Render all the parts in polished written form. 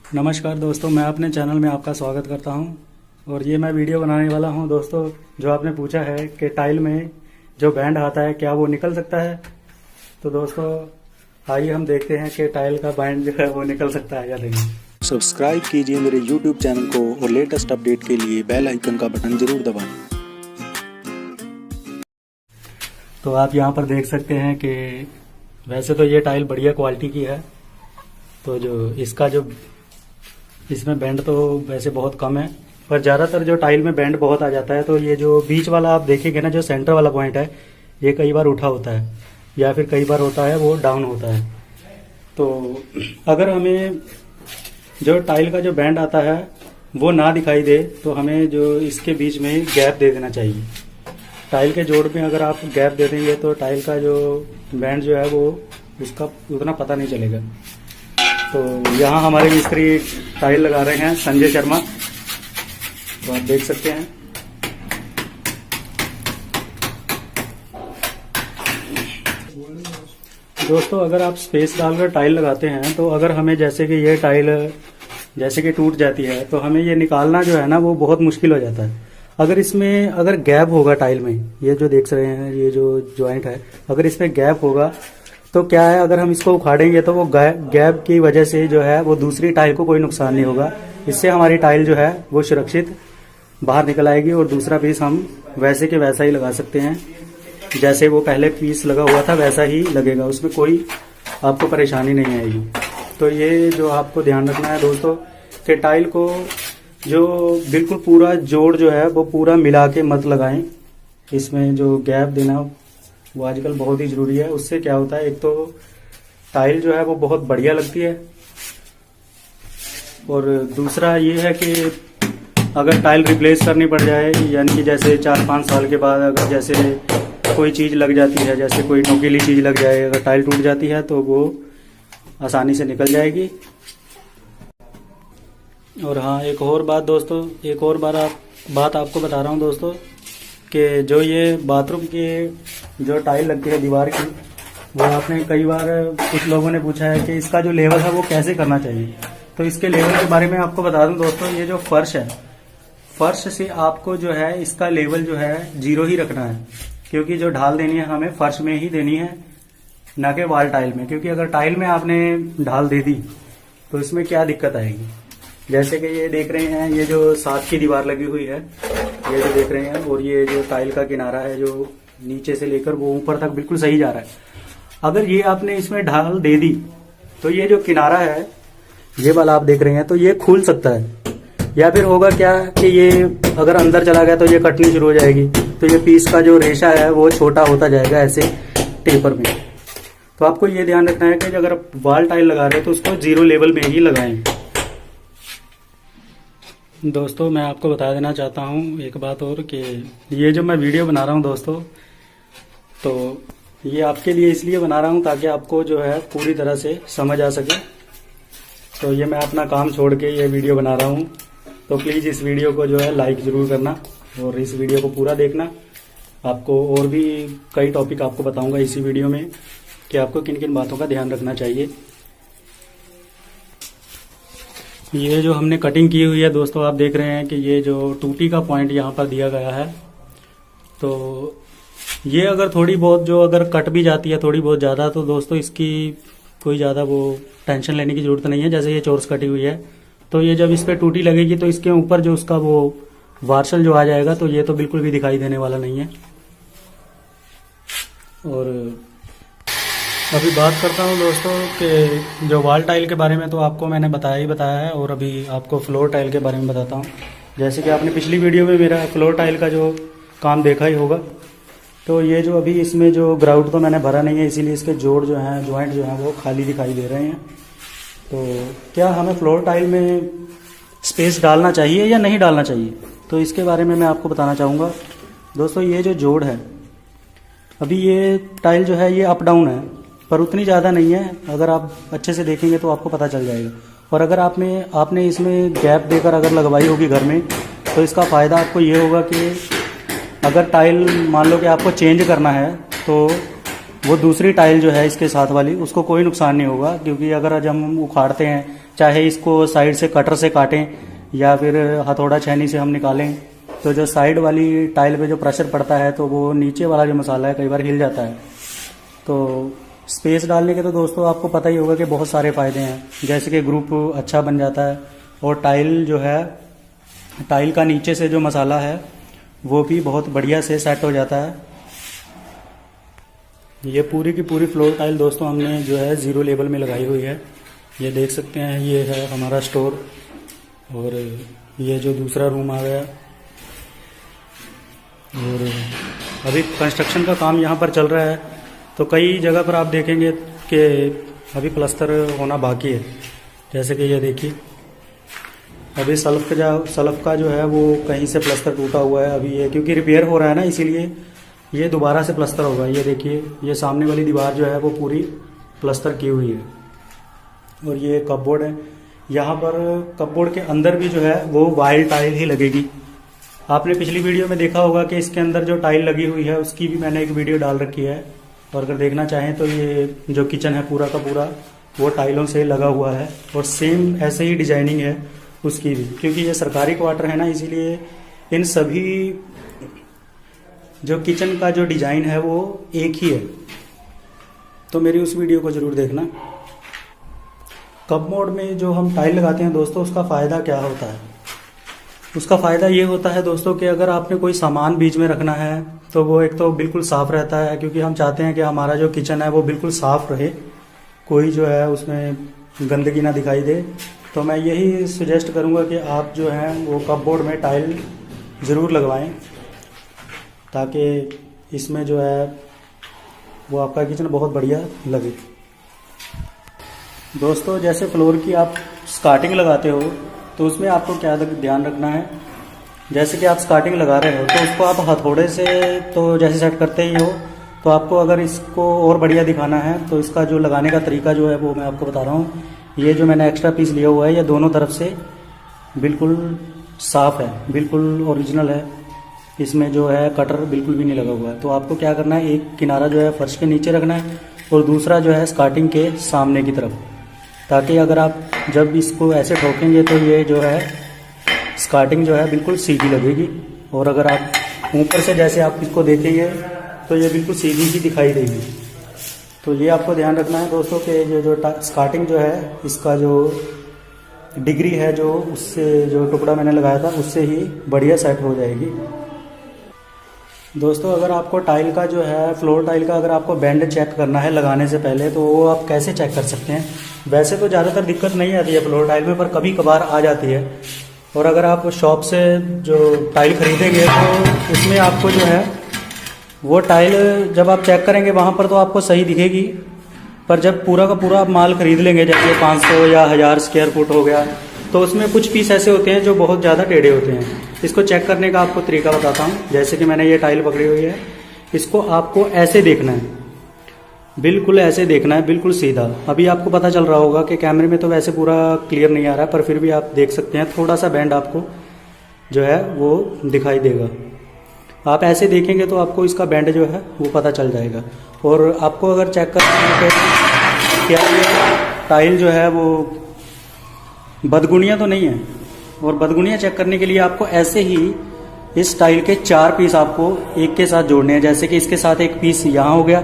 नमस्कार दोस्तों, मैं अपने चैनल में आपका स्वागत करता हूं। और ये मैं वीडियो बनाने वाला हूं दोस्तों, जो आपने पूछा है कि टाइल में जो बैंड आता है क्या वो निकल सकता है। तो दोस्तों आइए हम देखते हैं कि टाइल का बैंड जो है वो निकल सकता है या नहीं। सब्सक्राइब कीजिए मेरे YouTube चैनल को और लेटेस्ट अपडेट के लिए बेल आइकन का बटन जरूर दबाएं। तो आप यहाँ पर देख सकते हैं कि वैसे तो ये टाइल बढ़िया क्वालिटी की है, तो जो इसका जो इसमें बैंड तो वैसे बहुत कम है, पर ज़्यादातर जो टाइल में बैंड बहुत आ जाता है। तो ये जो बीच वाला आप देखेंगे ना, जो सेंटर वाला पॉइंट है, ये कई बार उठा होता है या फिर कई बार होता है वो डाउन होता है। तो अगर हमें जो टाइल का जो बैंड आता है वो ना दिखाई दे तो हमें जो इसके बीच में गैप दे देना चाहिए। टाइल के जोड़ में अगर आप गैप दे देंगे तो टाइल का जो बैंड जो है वो उसका उतना पता नहीं चलेगा। तो यहाँ हमारे मिस्त्री टाइल लगा रहे हैं, संजय शर्मा, तो आप देख सकते हैं। दोस्तों अगर आप स्पेस डालकर टाइल लगाते हैं तो अगर हमें जैसे कि ये टाइल जैसे कि टूट जाती है तो हमें ये निकालना जो है ना वो बहुत मुश्किल हो जाता है। अगर इसमें अगर गैप होगा टाइल में, ये जो देख रहे हैं ये जो जॉइंट है, अगर इसमें गैप होगा तो क्या है, अगर हम इसको उखाड़ेंगे तो वो गैप की वजह से जो है वो दूसरी टाइल को कोई नुकसान नहीं होगा। इससे हमारी टाइल जो है वो सुरक्षित बाहर निकल आएगी और दूसरा पीस हम वैसे के वैसा ही लगा सकते हैं। जैसे वो पहले पीस लगा हुआ था वैसा ही लगेगा, उसमें कोई आपको परेशानी नहीं आएगी। तो ये जो आपको ध्यान रखना है दोस्तों कि टाइल को जो बिल्कुल पूरा जोड़ जो है वो पूरा मिला के मत लगाएं। इसमें जो गैप देना वो आजकल बहुत ही जरूरी है। उससे क्या होता है, एक तो टाइल जो है वो बहुत बढ़िया लगती है, और दूसरा ये है कि अगर टाइल रिप्लेस करनी पड़ जाए, यानी कि जैसे 4-5 साल के बाद अगर जैसे कोई चीज़ लग जाती है, जैसे कोई नोकीली चीज़ लग जाए, अगर टाइल टूट जाती है तो वो आसानी से निकल जाएगी। और हाँ, एक और बात दोस्तों, एक और बात आपको बता रहा हूँ दोस्तों कि जो ये बाथरूम की जो टाइल लगती है दीवार की, वो आपने कई बार कुछ लोगों ने पूछा है कि इसका जो लेवल है वो कैसे करना चाहिए। तो इसके लेवल के बारे में आपको बता दूं दोस्तों, ये जो फर्श है, फर्श से आपको जो है इसका लेवल जो है 0 ही रखना है, क्योंकि जो ढाल देनी है हमें फर्श में ही देनी है, ना कि वॉल टाइल में। क्योंकि अगर टाइल में आपने ढाल दे दी तो इसमें क्या दिक्कत आएगी। जैसे कि ये देख रहे हैं, ये जो साथ की दीवार लगी हुई है, ये जो देख रहे हैं, और ये जो टाइल का किनारा है जो नीचे से लेकर वो ऊपर तक बिल्कुल सही जा रहा है। अगर ये आपने इसमें ढाल दे दी तो ये जो किनारा है, ये वाला आप देख रहे हैं, तो ये खुल सकता है, या फिर होगा क्या कि ये अगर अंदर चला गया तो ये कटनी शुरू हो जाएगी, तो ये पीस का जो रेशा है वो छोटा होता जाएगा ऐसे टेपर में। तो आपको ये ध्यान रखना है कि अगर आप वॉल टाइल लगा रहे हैं तो उसको 0 लेवल में ही लगाएं। दोस्तों मैं आपको बता देना चाहता हूँ एक बात और, कि ये जो मैं वीडियो बना रहा हूँ दोस्तों, तो ये आपके लिए इसलिए बना रहा हूँ ताकि आपको जो है पूरी तरह से समझ आ सके। तो ये मैं अपना काम छोड़ के ये वीडियो बना रहा हूँ, तो प्लीज़ इस वीडियो को जो है लाइक ज़रूर करना और इस वीडियो को पूरा देखना। आपको और भी कई टॉपिक आपको बताऊँगा इसी वीडियो में कि आपको किन किन बातों का ध्यान रखना चाहिए। ये जो हमने कटिंग की हुई है दोस्तों, आप देख रहे हैं कि ये जो टूटी का पॉइंट यहाँ पर दिया गया है, तो ये अगर थोड़ी बहुत जो अगर कट भी जाती है थोड़ी बहुत ज़्यादा, तो दोस्तों इसकी कोई ज़्यादा वो टेंशन लेने की ज़रूरत नहीं है। जैसे ये चोरस कटी हुई है, तो ये जब इस पर टूटी लगेगी तो इसके ऊपर जो उसका वो वार्सल जो आ जाएगा, तो ये तो बिल्कुल भी दिखाई देने वाला नहीं है। और अभी बात करता हूँ दोस्तों कि जो वॉल टाइल के बारे में तो आपको मैंने बताया ही बताया है, और अभी आपको फ्लोर टाइल के बारे में बताता हूँ। जैसे कि आपने पिछली वीडियो में मेरा फ्लोर टाइल का जो काम देखा ही होगा, तो ये जो अभी इसमें जो ग्राउट तो मैंने भरा नहीं है, इसीलिए इसके जोड़ जो हैं, जॉइंट जो हैं वो खाली दिखाई दे रहे हैं। तो क्या हमें फ्लोर टाइल में स्पेस डालना चाहिए या नहीं डालना चाहिए, तो इसके बारे में मैं आपको बताना चाहूँगा दोस्तों। ये जो जोड़ है, अभी ये टाइल जो है ये अप डाउन है, पर उतनी ज़्यादा नहीं है। अगर आप अच्छे से देखेंगे तो आपको पता चल जाएगा। और अगर आपने इसमें गैप देकर अगर लगवाई होगी घर में, तो इसका फ़ायदा आपको ये होगा कि अगर टाइल मान लो कि आपको चेंज करना है तो वो दूसरी टाइल जो है इसके साथ वाली, उसको कोई नुकसान नहीं होगा। क्योंकि अगर आज हम उखाड़ते हैं चाहे इसको साइड से कटर से काटें या फिर हथौड़ा छेनी से हम निकालें, तो जो साइड वाली टाइल पे जो प्रेशर पड़ता है तो वो नीचे वाला जो मसाला है कई बार हिल जाता है। तो स्पेस डालने के तो दोस्तों आपको पता ही होगा कि बहुत सारे फ़ायदे हैं, जैसे कि ग्रुप अच्छा बन जाता है और टाइल जो है, टाइल का नीचे से जो मसाला है वो भी बहुत बढ़िया से सेट हो जाता है। ये पूरी की पूरी फ्लोर टाइल दोस्तों हमने जो है 0 लेवल में लगाई हुई है। ये देख सकते हैं, ये है हमारा स्टोर और ये जो दूसरा रूम आ गया। और अभी कंस्ट्रक्शन का काम यहाँ पर चल रहा है, तो कई जगह पर आप देखेंगे कि अभी प्लास्टर होना बाकी है। जैसे कि ये देखिए, अभी सल्फ का जो है वो कहीं से प्लास्टर टूटा हुआ है, अभी ये क्योंकि रिपेयर हो रहा है ना, इसीलिए ये दोबारा से प्लास्टर होगा। ये देखिए, ये सामने वाली दीवार जो है वो पूरी प्लास्टर की हुई है। और ये कपबोर्ड है, यहाँ पर कपबोर्ड के अंदर भी जो है वो वाइल्ड टाइल ही लगेगी। आपने पिछली वीडियो में देखा होगा कि इसके अंदर जो टाइल लगी हुई है उसकी भी मैंने एक वीडियो डाल रखी है, और अगर देखना चाहें तो ये जो किचन है पूरा का पूरा वो टाइलों से लगा हुआ है और सेम ऐसे ही डिजाइनिंग है उसकी भी, क्योंकि ये सरकारी क्वार्टर है ना, इसीलिए इन सभी जो किचन का जो डिजाइन है वो एक ही है। तो मेरी उस वीडियो को जरूर देखना। कपबोर्ड में जो हम टाइल लगाते हैं दोस्तों, उसका फ़ायदा क्या होता है? उसका फ़ायदा ये होता है दोस्तों कि अगर आपने कोई सामान बीच में रखना है तो वो एक तो बिल्कुल साफ़ रहता है, क्योंकि हम चाहते हैं कि हमारा जो किचन है वो बिल्कुल साफ़ रहे, कोई जो है उसमें गंदगी ना दिखाई दे। तो मैं यही सजेस्ट करूँगा कि आप जो है वो कपबोर्ड में टाइल ज़रूर लगवाएं, ताकि इसमें जो है वो आपका किचन बहुत बढ़िया लगे। दोस्तों, जैसे फ्लोर की आप स्कार्टिंग लगाते हो तो उसमें आपको क्या ध्यान रखना है, जैसे कि आप स्कार्टिंग लगा रहे हो तो उसको आप हथौड़े से तो जैसे सेट करते ही हो, तो आपको अगर इसको और बढ़िया दिखाना है तो इसका जो लगाने का तरीका जो है वो मैं आपको बता रहा हूँ। ये जो मैंने एक्स्ट्रा पीस लिया हुआ है ये दोनों तरफ से बिल्कुल साफ़ है, बिल्कुल ओरिजिनल है, इसमें जो है कटर बिल्कुल भी नहीं लगा हुआ है। तो आपको क्या करना है, एक किनारा जो है फर्श के नीचे रखना है और दूसरा जो है स्कार्टिंग के सामने की तरफ, ताकि अगर आप जब इसको ऐसे ठोकेंगे तो ये जो है स्कार्टिंग जो है बिल्कुल सीधी लगेगी, और अगर आप ऊपर से जैसे आप इसको देखेंगे तो ये बिल्कुल सीधी ही दिखाई देगी। तो ये आपको ध्यान रखना है दोस्तों कि ये जो स्कार्टिंग जो है इसका जो डिग्री है जो उससे जो टुकड़ा मैंने लगाया था उससे ही बढ़िया सेट हो जाएगी। दोस्तों, अगर आपको टाइल का जो है फ्लोर टाइल का अगर आपको बैंड चेक करना है लगाने से पहले, तो वो आप कैसे चेक कर सकते हैं? वैसे तो ज़्यादातर दिक्कत नहीं आती है फ्लोर टाइल में, पर कभी कभार आ जाती है। और अगर आप शॉप से जो टाइल खरीदेंगे तो उसमें आपको जो है वो टाइल जब आप चेक करेंगे वहाँ पर तो आपको सही दिखेगी, पर जब पूरा का पूरा आप माल खरीद लेंगे, जैसे 500 या 1000 स्क्वायर फुट हो गया, तो उसमें कुछ पीस ऐसे होते हैं जो बहुत ज़्यादा टेढ़े होते हैं। इसको चेक करने का आपको तरीका बताता हूँ। जैसे कि मैंने ये टाइल पकड़ी हुई है, इसको आपको ऐसे देखना है, बिल्कुल ऐसे देखना है, बिल्कुल सीधा। अभी आपको पता चल रहा होगा कि कैमरे में तो वैसे पूरा क्लियर नहीं आ रहा है, पर फिर भी आप देख सकते हैं थोड़ा सा बैंड आपको जो है वो दिखाई देगा। आप ऐसे देखेंगे तो आपको इसका बैंड जो है वो पता चल जाएगा। और आपको अगर चेक करना है कि क्या ये टाइल जो है वो बदगुनिया तो नहीं है, और बदगुनिया चेक करने के लिए आपको ऐसे ही इस टाइल के 4 पीस आपको एक के साथ जोड़ने हैं। जैसे कि इसके साथ एक पीस यहाँ हो गया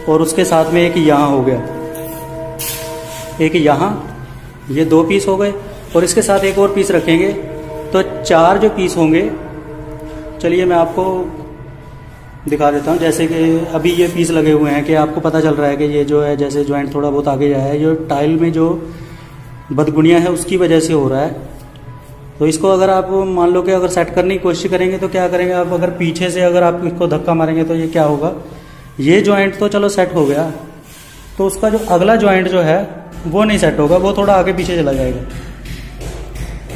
और उसके साथ में एक यहाँ हो गया, एक यहाँ, ये 2 पीस हो गए, और इसके साथ एक और पीस रखेंगे तो 4 जो पीस होंगे। चलिए मैं आपको दिखा देता हूँ। जैसे कि अभी ये पीस लगे हुए हैं कि आपको पता चल रहा है कि ये जो है जैसे जॉइंट थोड़ा बहुत आगे जाया है, जो टाइल में जो बदगुनिया है उसकी वजह से हो रहा है। तो इसको अगर आप मान लो कि अगर सेट करने की कोशिश करेंगे तो क्या करेंगे आप, अगर पीछे से अगर आप इसको धक्का मारेंगे तो ये क्या होगा, ये जॉइंट तो चलो सेट हो गया, तो उसका जो अगला जॉइंट जो है वो नहीं सेट होगा, वो थोड़ा आगे पीछे चला जाएगा।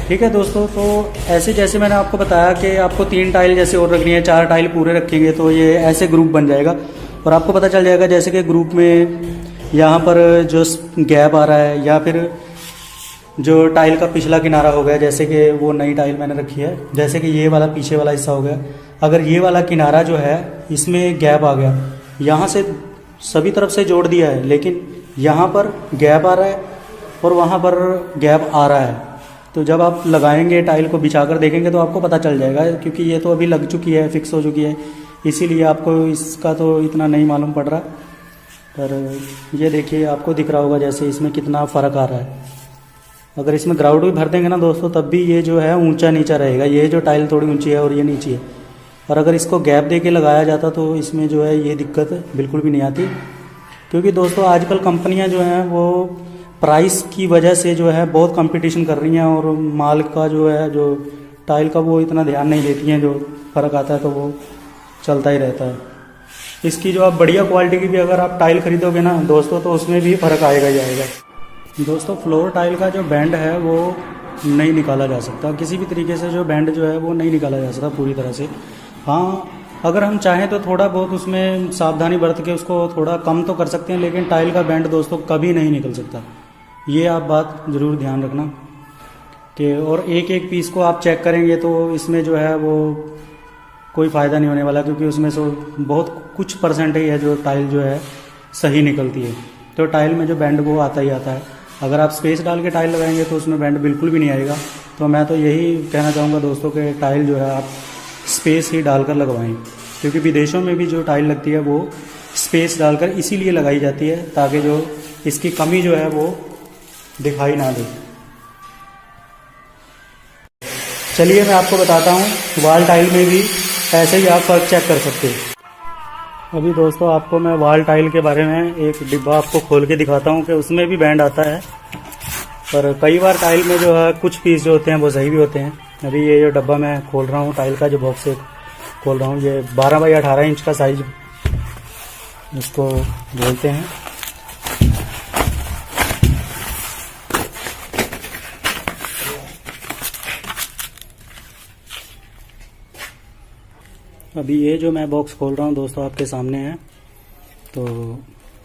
ठीक है दोस्तों, तो ऐसे जैसे मैंने आपको बताया कि आपको 3 टाइल जैसे और रखनी है, 4 टाइल पूरे रखेंगे तो ये ऐसे ग्रुप बन जाएगा, और आपको पता चल जाएगा जैसे कि ग्रुप में यहाँ पर जो गैप आ रहा है, या फिर जो टाइल का पिछला किनारा हो गया, जैसे कि वो नई टाइल मैंने रखी है, जैसे कि ये वाला पीछे वाला हिस्सा हो गया, अगर ये वाला किनारा जो है इसमें गैप आ गया, यहाँ से सभी तरफ से जोड़ दिया है लेकिन यहाँ पर गैप आ रहा है, और वहाँ पर गैप आ रहा है। तो जब आप लगाएंगे, टाइल को बिछा कर देखेंगे तो आपको पता चल जाएगा, क्योंकि ये तो अभी लग चुकी है, फिक्स हो चुकी है, इसीलिए आपको इसका तो इतना नहीं मालूम पड़ रहा। पर ये देखिए, आपको दिख रहा होगा जैसे इसमें कितना फ़र्क आ रहा है। अगर इसमें ग्राउट भी भर देंगे ना दोस्तों, तब भी ये जो है ऊंचा नीचा रहेगा। ये जो टाइल थोड़ी ऊंची है और ये नीची है। और अगर इसको गैप दे के लगाया जाता तो इसमें जो है ये दिक्कत बिल्कुल भी नहीं आती। क्योंकि दोस्तों आजकल कंपनियां जो हैं वो प्राइस की वजह से जो है बहुत कंपटीशन कर रही हैं, और माल का जो है, जो टाइल का, वो इतना ध्यान नहीं देती हैं। जो फ़र्क आता है तो वो चलता ही रहता है। इसकी जो आप बढ़िया क्वालिटी की भी अगर आप टाइल खरीदोगे ना दोस्तों, तो उसमें भी फ़र्क आएगा ही आएगा। दोस्तों फ्लोर टाइल का जो बैंड है वो नहीं निकाला जा सकता किसी भी तरीके से। जो बैंड जो है वो नहीं निकाला जा सकता पूरी तरह से। हाँ, अगर हम चाहें तो थोड़ा बहुत उसमें सावधानी बरत के उसको थोड़ा कम तो कर सकते हैं, लेकिन टाइल का बैंड दोस्तों कभी नहीं निकल सकता। ये आप बात ज़रूर ध्यान रखना कि, और एक एक पीस को आप चेक करेंगे तो इसमें जो है वो कोई फ़ायदा नहीं होने वाला, क्योंकि उसमें से बहुत कुछ परसेंट ही है जो टाइल जो है सही निकलती है। तो टाइल में जो बैंड वो आता ही आता है। अगर आप स्पेस डाल के टाइल लगाएंगे तो उसमें बैंड बिल्कुल भी नहीं आएगा। तो मैं तो यही कहना चाहूँगा दोस्तों कि टाइल जो है आप स्पेस ही डालकर लगवाएं, क्योंकि विदेशों में भी जो टाइल लगती है वो स्पेस डालकर इसीलिए लगाई जाती है ताकि जो इसकी कमी जो है वो दिखाई ना दे। चलिए मैं आपको बताता हूँ, वॉल टाइल में भी ऐसे ही आप फर्क चेक कर सकते हैं। अभी दोस्तों आपको मैं वॉल टाइल के बारे में एक डिब्बा आपको खोल के दिखाता हूँ कि उसमें भी बैंड आता है। पर कई बार टाइल में जो है कुछ पीस जो होते हैं वो सही भी होते हैं। अभी ये जो डब्बा मैं खोल रहा हूँ, टाइल का जो बॉक्स खोल रहा हूँ, ये 12 बाई 18 इंच का साइज इसको बोलते हैं। अभी ये जो मैं बॉक्स खोल रहा हूँ दोस्तों आपके सामने है। तो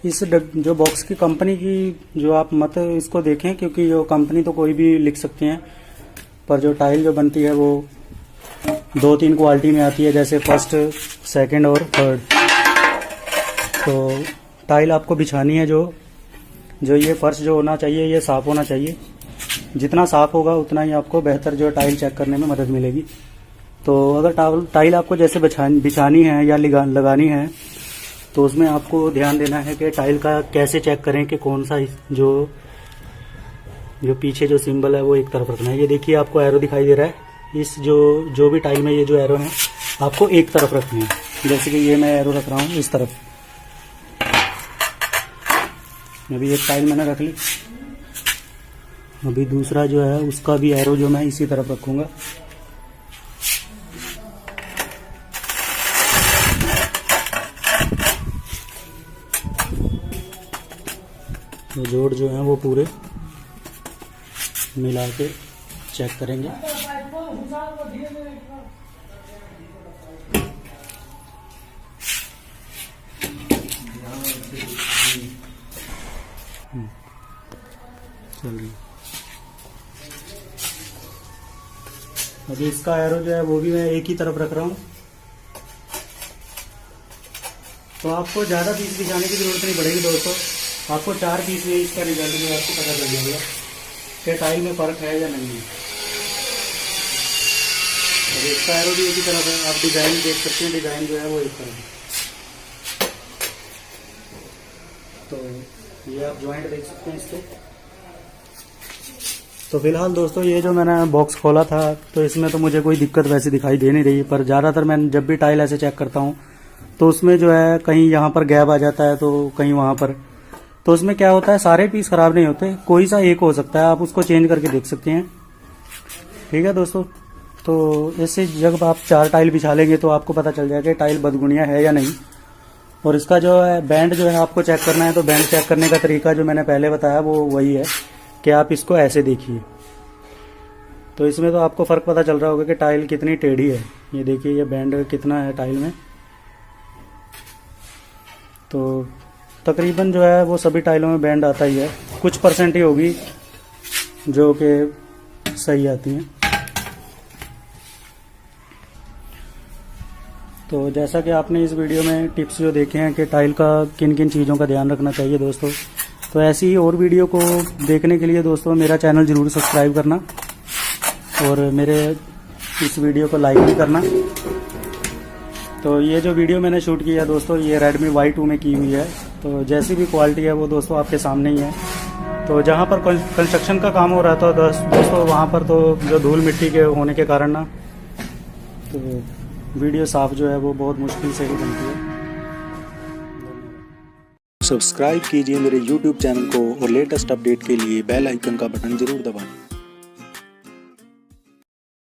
इस जो बॉक्स की कंपनी की जो आप मत इसको देखें, क्योंकि जो कंपनी तो कोई भी लिख सकते हैं, पर जो टाइल जो बनती है वो 2-3 क्वालिटी में आती है, जैसे फर्स्ट, सेकंड और थर्ड। तो टाइल आपको बिछानी है, जो ये फर्श जो होना चाहिए ये साफ़ होना चाहिए। जितना साफ़ होगा उतना ही आपको बेहतर जो टाइल चेक करने में मदद मिलेगी। तो अगर टाइल आपको जैसे बिछानी है या लगानी है तो उसमें आपको ध्यान देना है कि टाइल का कैसे चेक करें कि कौन सा जो पीछे जो सिंबल है वो एक तरफ रखना है। ये देखिए आपको एरो दिखाई दे रहा है। इस जो भी टाइल में ये जो एरो है आपको एक तरफ रखनी है। जैसे कि ये मैं एरो रख रहा हूँ इस तरफ। अभी एक टाइल मैंने रख ली, अभी दूसरा जो है उसका भी एरो जो मैं इसी तरफ रखूँगा। तो जोड़ जो है वो पूरे मिला के चेक करेंगे। चलिए अभी इसका एरो जो है वो भी मैं एक ही तरफ रख रहा हूँ। तो आपको ज़्यादा पीस बिछाने की जरूरत नहीं पड़ेगी दोस्तों। आपको 4 पीस में इसका रिजल्ट जो आपको पता चल जाएगा कि टाइल में फ़र्क है या नहीं है। और इसका एरो भी एक ही तरफ है। आप डिज़ाइन देख सकते हैं, डिज़ाइन जो है वो एक तरफ है। तो ये आप जॉइंट देख सकते हैं इसके। तो फिलहाल दोस्तों ये जो मैंने बॉक्स खोला था तो इसमें तो मुझे कोई दिक्कत वैसे दिखाई दे नहीं रही, पर ज़्यादातर मैं जब भी टाइल ऐसे चेक करता हूँ तो उसमें जो है कहीं यहाँ पर गैप आ जाता है तो कहीं वहाँ पर। तो उसमें क्या होता है, सारे पीस खराब नहीं होते, कोई सा एक हो सकता है, आप उसको चेंज करके देख सकते हैं। ठीक है दोस्तों। तो ऐसे जब आप 4 टाइल बिछा लेंगे तो आपको पता चल जाएगा कि टाइल बदगुनिया है या नहीं। और इसका जो है बैंड जो है आपको चेक करना है, तो बैंड चेक करने का तरीका जो मैंने पहले बताया वो वही है कि आप इसको ऐसे देखिए। तो इसमें तो आपको फ़र्क पता चल रहा होगा कि टाइल कितनी टेढ़ी है। ये देखिए ये बैंड कितना है टाइल में। तो तकरीबन जो है वो सभी टाइलों में बैंड आता ही है, कुछ परसेंट ही होगी जो कि सही आती हैं। तो जैसा कि आपने इस वीडियो में टिप्स जो देखे हैं कि टाइल का किन किन चीज़ों का ध्यान रखना चाहिए दोस्तों, तो ऐसी ही और वीडियो को देखने के लिए दोस्तों मेरा चैनल ज़रूर सब्सक्राइब करना और मेरे इस वीडियो को लाइक भी करना। तो ये जो वीडियो मैंने शूट किया है दोस्तों, ये Redmi Y2 में की हुई है। तो जैसी भी क्वालिटी है वो दोस्तों आपके सामने ही है। तो जहाँ पर कंस्ट्रक्शन का काम हो रहा था दोस्तों, वहाँ पर तो जो धूल मिट्टी के होने के कारण ना, तो वीडियो साफ जो है वो बहुत मुश्किल से ही बनती है। सब्सक्राइब कीजिए मेरे YouTube चैनल को और लेटेस्ट अपडेट के लिए बेल आइकन का बटन जरूर दबाएं।